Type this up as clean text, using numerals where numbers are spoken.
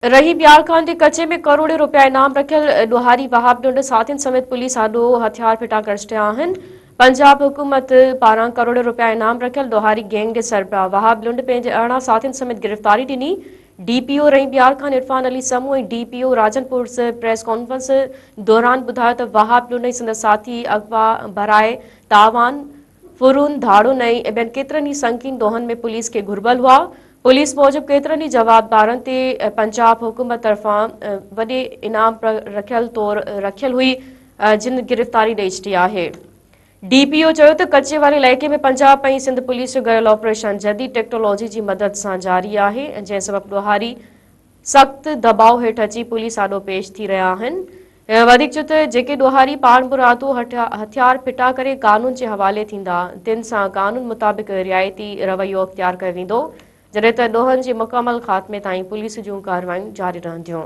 रही ब्यालखान के कच्चे में करोड़ों रुपया इनाम रखियल ॾोहारी वहाब ॾुंड साथियुनि समेत पुलिस आॾो हथियार फिटा करे छॾिया आहिनि। पंजाब हुकूमत पारां करोड़ रुपया इनाम रखियल ॾोहारी गैंग जे सरबराह वहाब ॾुंड पंहिंजे 18 साथियुनि समेत गिरफ़्तारी ॾिनी। डीपीओ रही ब्यालखान इरफान अली समूह ऐं डीपीओ राजनपुर प्रेस कॉन्फ्रेंस दौरान ॿुधायो त वहाब ॾुंड ऐं संदसि साथी अगवा बराए तावान फुरून धाड़ुन ऐं ॿियनि केतिरनि ई संगीन दोहनि में पुलिस खे घुर्बल हुआ। पुलिस मूजिब केतिरनि ई जवाबदारनि ते पंजाब हुकूमत तरफ़ां वॾे इनाम रखियल तौर रखियल हुई, जिन गिरफ़्तारी ॾेई छॾी आहे। डीपीओ चयो त कच्चे वारे इलाइक़े में पंजाब ऐं सिंध पुलिस जो गयल ऑपरेशन जदीद टेक्नोलॉजी जी मदद सां जारी आहे, जंहिं सबबि ॾोहारी सख़्त दबाव हेठि अची पुलिस आॾो पेश थी रहिया आहिनि। वधीक चयो त जेके ॾोहारी पाण मुरादो हथियार फिटा करे कानून जे हवाले थींदा, तिन सां कानून मुताबिक़ रिआयती रवैयो अख़्तियार कयो वेंदो, जॾहिं त ॾोहनि जे मुकमल ख़ात्मे ताईं पुलिस जूं कार्रवायूं जारी रहंदियूं।